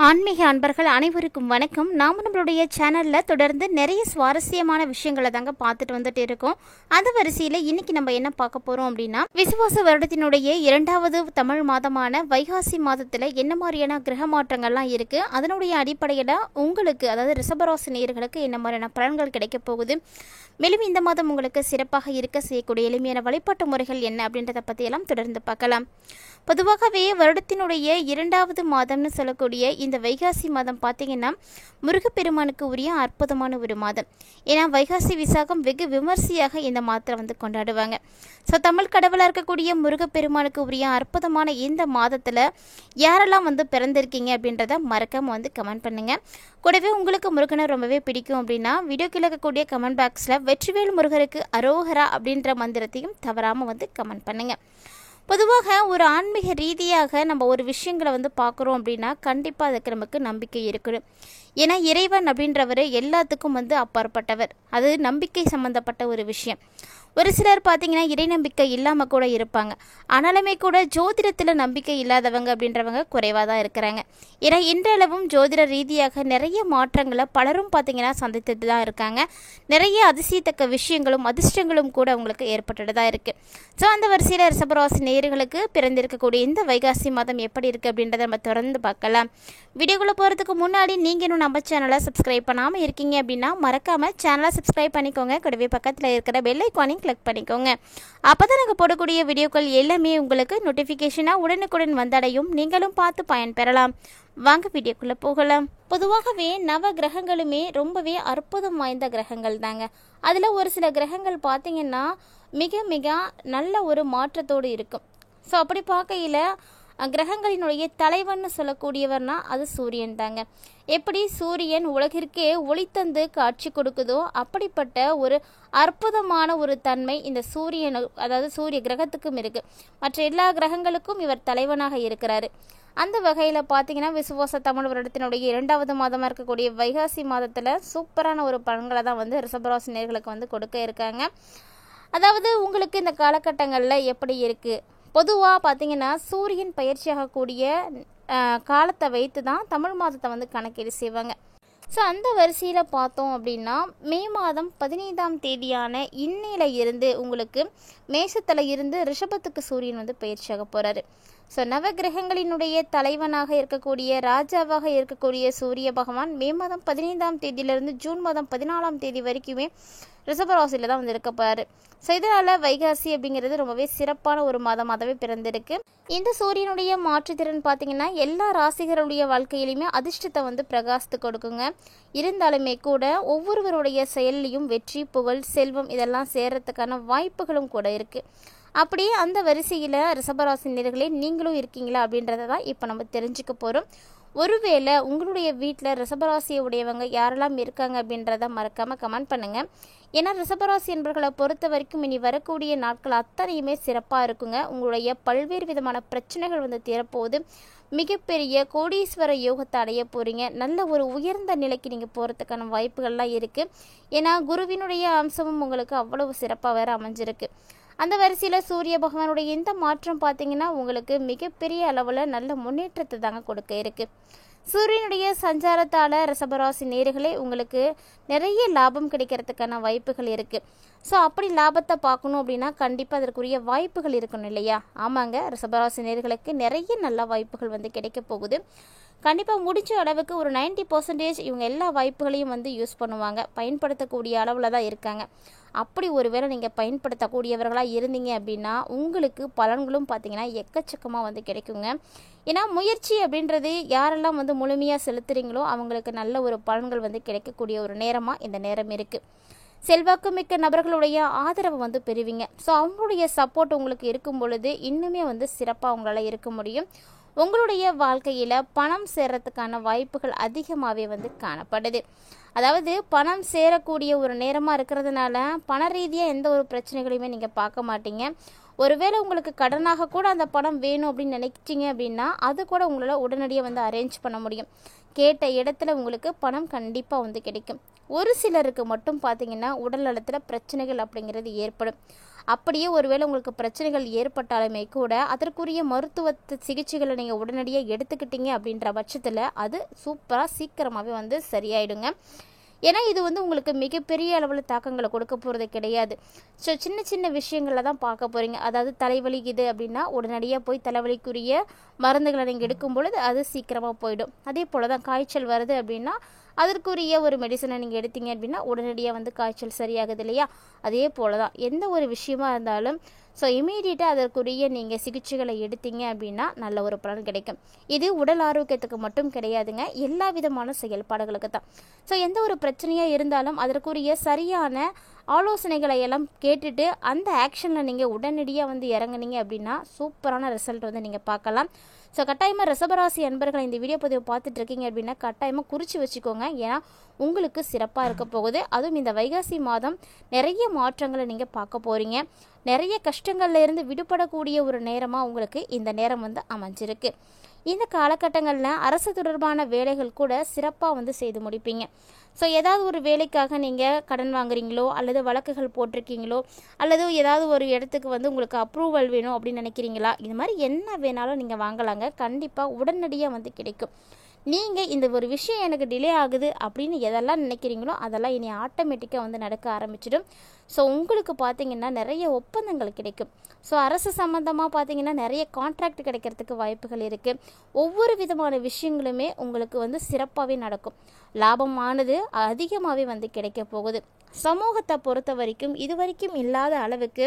ஆன்மீக அன்பர்கள் அனைவருக்கும் வணக்கம். நாம் நம்மளுடைய சேனலில் தொடர்ந்து நிறைய சுவாரஸ்யமான விஷயங்களை தாங்க பார்த்துட்டு வந்துட்டு இருக்கோம். அந்த வரிசையில் இன்னைக்கு நம்ம என்ன பார்க்க போகிறோம் அப்படின்னா, விசுவாச வருடத்தினுடைய 2வது தமிழ் மாதமான வைகாசி மாதத்தில் என்ன மாதிரியான கிரக மாற்றங்கள்லாம் இருக்குது, அதனுடைய அடிப்படையில் உங்களுக்கு அதாவது ரிஷபராசி நேயர்களுக்கு என்ன மாதிரியான பலன்கள் கிடைக்க போகுது, மேலும் இந்த மாதம் உங்களுக்கு சிறப்பாக இருக்க செய்யக்கூடிய எளிமையான வழிபாட்டு முறைகள் என்ன அப்படின்றத பற்றியெல்லாம் தொடர்ந்து பார்க்கலாம். பொதுவாகவே வருடத்தினுடைய 2வது மாதம்னு சொல்லக்கூடிய இந்த வைகாசி மாதம் பார்த்தீங்கன்னா முருகப்பெருமானுக்கு உரிய அற்புதமான ஒரு மாதம். ஏன்னா வைகாசி விசாகம் வெகு விமர்சையாக இந்த மாதத்தை வந்து கொண்டாடுவாங்க. ஸோ தமிழ் கடவுளாக இருக்கக்கூடிய முருகப்பெருமானுக்கு உரிய அற்புதமான இந்த மாதத்தில் யாரெல்லாம் வந்து பிறந்திருக்கீங்க அப்படின்றத மறக்காமல் வந்து கமெண்ட் பண்ணுங்கள். கூடவே உங்களுக்கு முருகனை ரொம்பவே பிடிக்கும் அப்படின்னா வீடியோ கிழக்கக்கூடிய கமெண்ட் பாக்ஸில் வெற்றிவேல் முருகருக்கு அரோகரா அப்படின்ற மந்திரத்தையும் தவறாமல் வந்து கமெண்ட் பண்ணுங்கள். பொதுவாக ஒரு ஆன்மீக ரீதியாக நம்ம ஒரு விஷயங்களை வந்து பார்க்குறோம் அப்படின்னா கண்டிப்பாக அதுக்கு நமக்கு நம்பிக்கை இருக்கணும். ஏன்னா இறைவன் அப்படின்றவர் எல்லாத்துக்கும் வந்து அப்பாற்பட்டவர். அது நம்பிக்கை சம்மந்தப்பட்ட ஒரு விஷயம். ஒரு சிலர் பார்த்தீங்கன்னா இறை நம்பிக்கை இல்லாமல் கூட இருப்பாங்க. ஆனாலுமே கூட ஜோதிடத்தில் நம்பிக்கை இல்லாதவங்க அப்படின்றவங்க குறைவாக தான் இருக்கிறாங்க. ஏன்னா இன்றளவும் ஜோதிட ரீதியாக நிறைய மாற்றங்களை பலரும் பார்த்தீங்கன்னா சந்தித்துட்டு தான் இருக்காங்க. நிறைய அதிசயத்தக்க விஷயங்களும் அதிர்ஷ்டங்களும் கூட அவங்களுக்கு ஏற்பட்டுட்டு தான் இருக்குது. ஸோ அந்த வரிசையில் ரிஷபராசி நேயர்களுக்கு பிறந்திருக்கக்கூடிய இந்த வைகாசி மாதம் எப்படி இருக்குது அப்படின்றத நம்ம தொடர்ந்து பார்க்கலாம். வீடியோக்குள்ளே போகிறதுக்கு முன்னாடி நீங்கள் இன்னும் நம்ம சேனலை சப்ஸ்கிரைப் பண்ணாமல் இருக்கீங்க அப்படின்னா மறக்காமல் சேனலை சப்ஸ்கிரைப் பண்ணிக்கோங்க. கூடவே பக்கத்தில் இருக்கிற பெல் ஐக்கானையும் கிளிக் பண்ணிக்கோங்க. அப்போ தான் நாங்கள் போடக்கூடிய வீடியோக்கள் எல்லாமே உங்களுக்கு நோட்டிஃபிகேஷனாக உடனுக்குடன் வந்தடையும். நீங்களும் பார்த்து பயன்பெறலாம். வாங்க வீடியோக்குள்ளே போகலாம். பொதுவாகவே நவ கிரகங்களுமே ரொம்பவே அற்புதம் வாய்ந்த கிரகங்கள் தாங்க. அதில் ஒரு சில கிரகங்கள் பார்த்தீங்கன்னா மிக மிக நல்ல ஒரு மாற்றத்தோடு இருக்கும். ஸோ அப்படி பார்க்கையில் கிரகங்களினுடைய தலைவன் சொல்லக்கூடியவர்னா அது சூரியன் தாங்க. எப்படி சூரியன் உலகிற்கே ஒளித்தந்து காட்சி கொடுக்குதோ அப்படிப்பட்ட ஒரு அற்புதமான ஒரு தன்மை இந்த சூரியன் அதாவது சூரிய கிரகத்துக்கும் இருக்குது. மற்ற எல்லா கிரகங்களுக்கும் இவர் தலைவனாக இருக்கிறாரு. அந்த வகையில் பார்த்தீங்கன்னா விசுவாச தமிழ் வருடத்தினுடைய 2வது மாதமாக இருக்கக்கூடிய வைகாசி மாதத்தில் சூப்பரான ஒரு பலன்களை தான் வந்து ரிஷபராசி நேயர்களுக்கு வந்து கொடுக்க இருக்காங்க. அதாவது உங்களுக்கு இந்த காலகட்டங்களில் எப்படி இருக்குது, பொதுவாக பார்த்தீங்கன்னா சூரியன் பயிற்சியாகக்கூடிய காலத்தை வைத்து தான் தமிழ் மாதத்தை வந்து கணக்கீடு செய்வாங்க. ஸோ அந்த வரிசையில் பார்த்தோம் அப்படின்னா மே மாதம் 15ஆம் தேதியான இன்னையில இருந்து உங்களுக்கு மேஷத்தில் இருந்து ரிஷபத்துக்கு சூரியன் வந்து பயிற்சியாக போகிறாரு. ஸோ நவகிரகங்களினுடைய தலைவனாக இருக்கக்கூடிய ராஜாவாக இருக்கக்கூடிய சூரிய பகவான் மே மாதம் 15ஆம் தேதியிலிருந்து ஜூன் மாதம் 14ஆம் தேதி வரைக்குமே ரிஷபராசியில் தான் வந்து இருக்க போகிறாரு. ஸோ இதனால் வைகாசி அப்படிங்கிறது ரொம்பவே சிறப்பான ஒரு மாதமாகவே பிறந்திருக்கு. இந்த சூரியனுடைய மாற்றுத்திறன் பார்த்தீங்கன்னா எல்லா ராசிகளுடைய வாழ்க்கையிலுமே அதிர்ஷ்டத்தை வந்து பிரகாசித்து கொடுக்குங்க. இருந்தாலுமே கூட ஒவ்வொருவருடைய செயல்லையும் வெற்றி, புகழ், செல்வம் இதெல்லாம் சேர்றதுக்கான வாய்ப்புகளும் கூட இருக்குது. அப்படியே அந்த வரிசையில் ரிஷபராசி நேயர்களே நீங்களும் இருக்கீங்களா அப்படின்றத தான் இப்போ நம்ம தெரிஞ்சுக்க போகிறோம். ஒருவேளை உங்களுடைய வீட்டில் ரிஷபராசியை உடையவங்க யாரெல்லாம் இருக்காங்க அப்படின்றத மறக்காமல் கமெண்ட் பண்ணுங்கள். ஏன்னா ரிஷபராசி என்பவர்களை பொறுத்த வரைக்கும் இனி வரக்கூடிய நாட்கள் அத்தனையுமே சிறப்பாக இருக்குங்க. உங்களுடைய பல்வேறு விதமான பிரச்சனைகள் வந்து தீரப்போகுது. மிகப்பெரிய கோடீஸ்வர யோகத்தை அடைய போகிறீங்க. நல்ல ஒரு உயர்ந்த நிலைக்கு நீங்கள் போகிறதுக்கான வாய்ப்புகள்லாம் இருக்குது. ஏன்னா குருவினுடைய அம்சமும் உங்களுக்கு அவ்வளவு சிறப்பாக வேறு அமைஞ்சிருக்கு. அந்த வரிசையில் சூரிய பகவானுடைய இந்த மாற்றம் பார்த்தீங்கன்னா உங்களுக்கு மிகப்பெரிய அளவில் நல்ல முன்னேற்றத்தை தாங்க கொடுக்க இருக்குது. சூரியனுடைய சஞ்சாரத்தால் ரிஷபராசி நேயர்களே உங்களுக்கு நிறைய லாபம் கிடைக்கிறதுக்கான வாய்ப்புகள் இருக்குது. ஸோ அப்படி லாபத்தை பார்க்கணும் அப்படின்னா கண்டிப்பாக அதற்குரிய வாய்ப்புகள் இருக்கணும் இல்லையா? ஆமாங்க, ரிஷபராசி நேயர்களுக்கு நிறைய நல்ல வாய்ப்புகள் வந்து கிடைக்க போகுது. கண்டிப்பாக முடிஞ்ச அளவுக்கு ஒரு 90% இவங்க எல்லா வாய்ப்புகளையும் வந்து யூஸ் பண்ணுவாங்க, பயன்படுத்தக்கூடிய அளவில் தான் இருக்காங்க. அப்படி ஒருவேளை நீங்கள் பயன்படுத்தக்கூடியவர்களாக இருந்தீங்க அப்படின்னா உங்களுக்கு பலன்களும் பார்த்தீங்கன்னா எக்கச்சக்கமாக வந்து கிடைக்குங்க. ஏன்னா முயற்சி அப்படின்றது யாரெல்லாம் வந்து முழுமையாக செலுத்துகிறீங்களோ அவங்களுக்கு நல்ல ஒரு பலன்கள் வந்து கிடைக்கக்கூடிய ஒரு நேரமாக இந்த நேரம் இருக்குது. செல்வாக்கு மிக்க நபர்களுடைய ஆதரவை வந்து பெறுவீங்க. ஸோ அவங்களுடைய சப்போர்ட் உங்களுக்கு இருக்கும் பொழுது இன்னுமே வந்து சிறப்பாக அவங்களால இருக்க முடியும். உங்களுடைய வாழ்க்கையில் பணம் சேர்றதுக்கான வாய்ப்புகள் அதிகமாகவே வந்து காணப்படுது. அதாவது பணம் சேரக்கூடிய ஒரு நேரமாக இருக்கிறதுனால பண ரீதியாக எந்த ஒரு பிரச்சனைகளையுமே நீங்கள் பார்க்க மாட்டீங்க. ஒருவேளை உங்களுக்கு கடனாக கூட அந்த பணம் வேணும் அப்படின்னு நினைச்சிங்க அப்படின்னா அது கூட உங்களால் உடனடியாக வந்து அரேஞ்ச் பண்ண முடியும். கேட்ட இடத்துல உங்களுக்கு பணம் கண்டிப்பாக வந்து கிடைக்கும். ஒரு சிலருக்கு மட்டும் பார்த்தீங்கன்னா உடல் நலத்தில் பிரச்சனைகள் அப்படிங்கிறது ஏற்படும். அப்படியே ஒருவேளை உங்களுக்கு பிரச்சனைகள் ஏற்பட்டாலுமே கூட அதற்குரிய மருத்துவ சிகிச்சைகளை நீங்கள் உடனடியாக எடுத்துக்கிட்டீங்க அப்படின்ற பட்சத்தில் அது சூப்பராக சீக்கிரமாகவே வந்து சரியாயிடுங்க. ஏன்னா இது வந்து உங்களுக்கு மிகப்பெரிய அளவில் தாக்கங்களை கொடுக்க போகிறது கிடையாது. ஸோ சின்ன சின்ன விஷயங்களில் தான் பார்க்க போகிறீங்க. அதாவது தலைவலிக்குது அப்படின்னா உடனடியாக போய் தலைவலிக்குரிய மருந்துகளை நீங்கள் எடுக்கும் பொழுது அது சீக்கிரமாக போயிடும். அதே போல் தான் காய்ச்சல் வருது அப்படின்னா அதற்குரிய ஒரு மெடிசனை நீங்கள் எடுத்தீங்க அப்படின்னா உடனடியாக வந்து காய்ச்சல் சரியாகுது இல்லையா? அதே போல் தான் எந்த ஒரு விஷயமா இருந்தாலும் ஸோ இமீடியட்டாக அதற்குரிய நீங்கள் சிகிச்சைகளை எடுத்தீங்க அப்படின்னா நல்ல ஒரு பலன் கிடைக்கும். இது உடல் ஆரோக்கியத்துக்கு மட்டும் கிடையாதுங்க, எல்லா விதமான செயல்பாடுகளுக்கு தான். ஸோ எந்த ஒரு பிரச்சனையாக இருந்தாலும் அதற்குரிய சரியான ஆலோசனைகளை எல்லாம் கேட்டுட்டு அந்த ஆக்ஷனில் நீங்கள் உடனடியாக வந்து இறங்குனீங்க அப்படின்னா சூப்பரான ரிசல்ட் வந்து நீங்கள் பார்க்கலாம். ஸோ கட்டாயமாக ரிஷபராசி அன்பர்கள் இந்த வீடியோ பதிவை பார்த்துட்டு இருக்கீங்க அப்படின்னா கட்டாயமாக குறித்து வச்சுக்கோங்க. ஏன்னா உங்களுக்கு சிறப்பாக இருக்க போகுது. அதுவும் இந்த வைகாசி மாதம் நிறைய மாற்றங்களை நீங்கள் பார்க்க போகிறீங்க. நிறைய கஷ்டங்கள்ல இருந்து விடுபடக்கூடிய ஒரு நேரமாக உங்களுக்கு இந்த நேரம் வந்து அமைஞ்சிருக்கு. இந்த காலகட்டங்களில் அரசு தொடர்பான வேலைகள் கூட சிறப்பாக வந்து செய்து முடிப்பீங்க. ஸோ ஏதாவது ஒரு வேலைக்காக நீங்கள் கடன் வாங்குறீங்களோ அல்லது வழக்குகள் போட்டிருக்கீங்களோ அல்லது ஏதாவது ஒரு இடத்துக்கு வந்து உங்களுக்கு அப்ரூவல் வேணும் அப்படின்னு நினைக்கிறீங்களா, இது மாதிரி என்ன வேணாலும் நீங்கள் வாங்கலாங்க. கண்டிப்பாக உடனடியாக வந்து கிடைக்கும். நீங்கள் இந்த ஒரு விஷயம் எனக்கு டிலே ஆகுது அப்படின்னு எதெல்லாம் நினைக்கிறீங்களோ அதெல்லாம் இனி ஆட்டோமேட்டிக்காக வந்து நடக்க ஆரம்பிச்சிடும். ஸோ உங்களுக்கு பார்த்தீங்கன்னா நிறைய ஒப்பந்தங்கள் கிடைக்கும். ஸோ அரசு சம்மந்தமாக பார்த்தீங்கன்னா நிறைய கான்ட்ராக்ட் கிடைக்கிறதுக்கு வாய்ப்புகள் இருக்குது. ஒவ்வொரு விதமான விஷயங்களுமே உங்களுக்கு வந்து சிறப்பாகவே நடக்கும். லாபமானது அதிகமாகவே வந்து கிடைக்க போகுது. சமூகத்தை பொறுத்த வரைக்கும் இது வரைக்கும் இல்லாத அளவுக்கு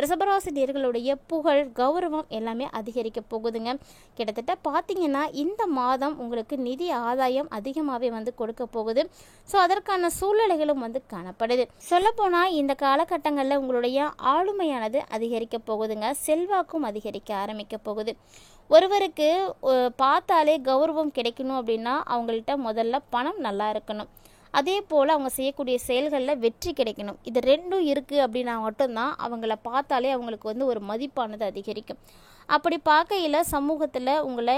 ரிஷபராசி நேயர்களுடைய புகழ் கௌரவம் எல்லாமே அதிகரிக்க போகுதுங்க. கிட்டத்தட்ட பார்த்தீங்கன்னா இந்த மாதம் உங்களுக்கு நிதி ஆதாயம் அதிகமாகவே வந்து கொடுக்க போகுது. ஸோ அதற்கான சூழ்நிலைகளும் வந்து காணப்படுது. சொல்லப்போனால் இந்த காலகட்டங்களில் உங்களுடைய ஆளுமையானது அதிகரிக்க போகுதுங்க. செல்வாக்கும் அதிகரிக்க ஆரம்பிக்க போகுது. ஒருவருக்கு பார்த்தாலே கௌரவம் கிடைக்கணும் அப்படின்னா அவங்கள்ட்ட முதல்ல பணம் நல்லா இருக்கணும். அதே போல் அவங்க செய்யக்கூடிய செயல்களில் வெற்றி கிடைக்கணும். இது ரெண்டும் இருக்குது அப்படின்னா மட்டும்தான் அவங்கள பார்த்தாலே அவங்களுக்கு வந்து ஒரு மதிப்பானது அதிகரிக்கும். அப்படி பார்க்கையில் சமூகத்தில் உங்களை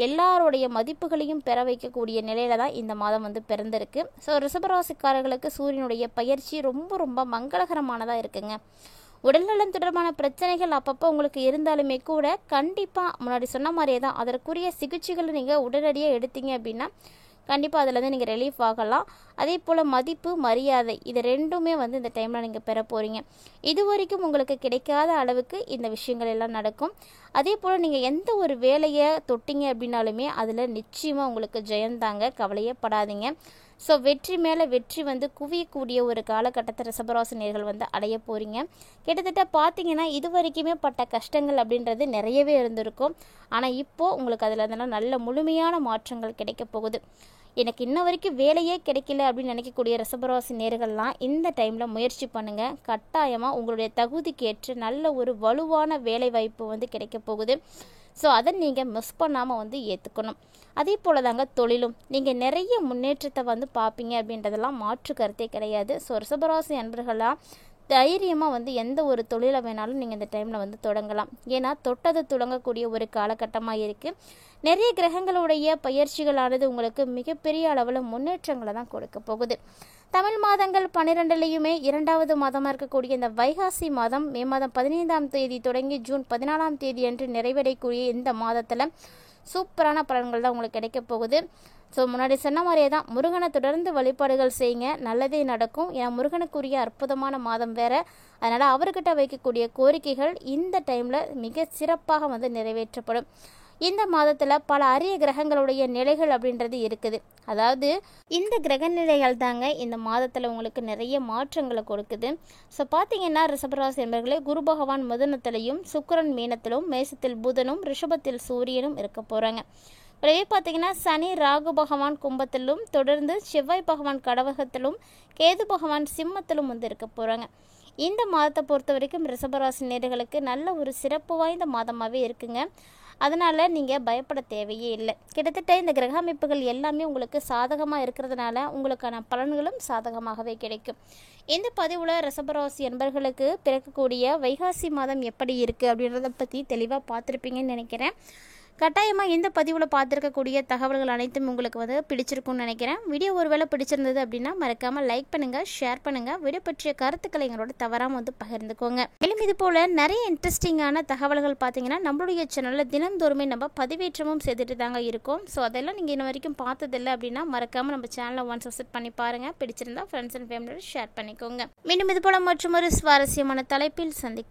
எல்லாருடைய மதிப்புகளையும் பெற வைக்கக்கூடிய நிலையில தான் இந்த மாதம் வந்து பிறந்திருக்கு. ஸோ ரிஷபராசிக்காரர்களுக்கு சூரியனுடைய பயிற்சி ரொம்ப ரொம்ப மங்களகரமானதாக இருக்குங்க. உடல்நலம் தொடர்பான பிரச்சனைகள் அப்பப்போ உங்களுக்கு இருந்தாலுமே கூட கண்டிப்பாக முன்னாடி சொன்ன மாதிரியே தான் அதற்குரிய சிகிச்சைகளை நீங்கள் உடனடியாக எடுத்தீங்க அப்படின்னா கண்டிப்பாக அதில் நீங்கள் ரிலீஃப் ஆகலாம். அதே போல் மதிப்பு மரியாதை இது ரெண்டுமே வந்து இந்த டைமில் நீங்கள் பெற போகிறீங்க. இது வரைக்கும் உங்களுக்கு கிடைக்காத அளவுக்கு இந்த விஷயங்கள் எல்லாம் நடக்கும். அதே போல் நீங்கள் எந்த ஒரு வேலையை தொட்டிங்க அப்படின்னாலுமே அதில் நிச்சயமாக உங்களுக்கு ஜெயந்தாங்க, கவலையே படாதீங்க. ஸோ வெற்றி மேலே வெற்றி வந்து குவியக்கூடிய ஒரு காலகட்டத்தை ரிஷபராசி நேயர்கள் வந்து அடைய போகிறீங்க. கிட்டத்தட்ட பார்த்தீங்கன்னா இது வரைக்குமே பட்ட கஷ்டங்கள் அப்படின்றது நிறையவே இருந்திருக்கும். ஆனால் இப்போது உங்களுக்கு அதில் இருந்தெல்லாம் நல்ல முழுமையான மாற்றங்கள் கிடைக்க போகுது. எனக்கு இன்ன வரைக்கும் வேலையே கிடைக்கல அப்படின்னு நினைக்கக்கூடிய ரிஷபராசி நேயர்கள்லாம் இந்த டைமில் முயற்சி பண்ணுங்கள். கட்டாயமாக உங்களுடைய தகுதிக்கு ஏற்ற நல்ல ஒரு வலுவான வேலை வாய்ப்பு வந்து கிடைக்க போகுது. ஸோ அதை நீங்கள் மிஸ் பண்ணாமல் வந்து ஏற்றுக்கணும். அதே போல் தாங்க தொழிலும் நீங்கள் நிறைய முன்னேற்றத்தை வந்து பார்ப்பீங்க அப்படின்றதெல்லாம் மாற்று கருத்தே கிடையாது. ஸோ ரிஷபராசி அன்பர்களாக தைரியமாக வந்து எந்த ஒரு தொழிலை வேணாலும் நீங்கள் இந்த டைமில் வந்து தொடங்கலாம். ஏன்னா தொட்டது தொடங்கக்கூடிய ஒரு காலகட்டமாக இருக்குது. நிறைய கிரகங்களுடைய பயிற்சிகளானது உங்களுக்கு மிகப்பெரிய அளவில் முன்னேற்றங்களை தான் கொடுக்க போகுது. தமிழ் மாதங்கள் 12லையுமே இரண்டாவது மாதமாக இருக்கக்கூடிய இந்த வைகாசி மாதம் மே மாதம் 15ஆம் தேதி தொடங்கி ஜூன் 14ஆம் தேதி அன்று நிறைவடையக்கூடிய இந்த மாதத்தில் சூப்பரான பலன்கள் தான் உங்களுக்கு கிடைக்க போகுது. ஸோ முன்னாடி சொன்ன மாதிரியே தான் முருகனை தொடர்ந்து வழிபாடுகள் செய்யுங்க, நல்லதே நடக்கும். ஏன்னா முருகனுக்குரிய அற்புதமான மாதம் வேறு. அதனால் அவர்கிட்ட வைக்கக்கூடிய கோரிக்கைகள் இந்த டைமில் மிக சிறப்பாக வந்து நிறைவேற்றப்படும். இந்த மாதத்தில் பல அரிய கிரகங்களுடைய நிலைகள் அப்படின்றது இருக்குது. அதாவது இந்த கிரக நிலைகள் தாங்க இந்த மாதத்தில் உங்களுக்கு நிறைய மாற்றங்களை கொடுக்குது. ஸோ பார்த்தீங்கன்னா ரிஷபராசி என்பவர்களே குரு பகவான் மிதுனத்திலையும் சுக்கிரன் மீனத்திலும் மேசத்தில் புதனும் ரிஷபத்தில் சூரியனும் இருக்க போகிறாங்க. எனவே பார்த்தீங்கன்னா சனி ராகு பகவான் கும்பத்திலும் தொடர்ந்து செவ்வாய் பகவான் கடவகத்திலும் கேது பகவான் சிம்மத்திலும் வந்து இருக்க போகிறாங்க. இந்த மாதத்தை பொறுத்த வரைக்கும் ரிஷபராசி நேயர்களுக்கு நல்ல ஒரு சிறப்பு வாய்ந்த மாதமாகவே இருக்குங்க. அதனால் நீங்கள் பயப்பட தேவையே இல்லை. கிட்டத்தட்ட இந்த கிரக அமைப்புகள் எல்லாமே உங்களுக்கு சாதகமாக இருக்கிறதுனால உங்களுக்கான பலன்களும் சாதகமாகவே கிடைக்கும். இந்த பதிவில் ரிஷபராசி என்பர்களுக்கு பிறக்கக்கூடிய வைகாசி மாதம் எப்படி இருக்குது அப்படின்றத பற்றி தெளிவாக பார்த்துருப்பீங்கன்னு நினைக்கிறேன். கட்டாயமாக இந்த பதிவில் பார்த்துருக்கக்கூடிய தகவல்கள் அனைத்தும் உங்களுக்கு பிடிச்சிருக்கும்னு நினைக்கிறேன். வீடியோ ஒருவேளை பிடிச்சிருந்தது அப்படின்னா மறக்காமல் லைக் பண்ணுங்கள், ஷேர் பண்ணுங்கள். வீடியோ பற்றிய கருத்துக்களை எங்களோட தவறாமல் பகிர்ந்துக்கோங்க. மேலும் இது போல் நிறைய இன்ட்ரெஸ்டிங்கான தகவல்கள் பார்த்தீங்கன்னா நம்மளுடைய சேனலில் தினந்தோறுமே நம்ம பதிவேற்றமும் செய்துட்டு தாங்க இருக்கோம். ஸோ அதெல்லாம் நீங்கள் இன்ன வரைக்கும் பார்த்ததில்லை அப்படின்னா மறக்காமல் நம்ம சேனலை ஒன்ஸ் விசிட் பண்ணி பாருங்கள். பிடிச்சிருந்தா ஃப்ரெண்ட்ஸ் அண்ட் ஃபேமிலியோட ஷேர் பண்ணிக்கோங்க. மீண்டும் இது போல் மற்றும் ஒரு சுவாரஸ்யமான தலைப்பில் சந்திக்கும்.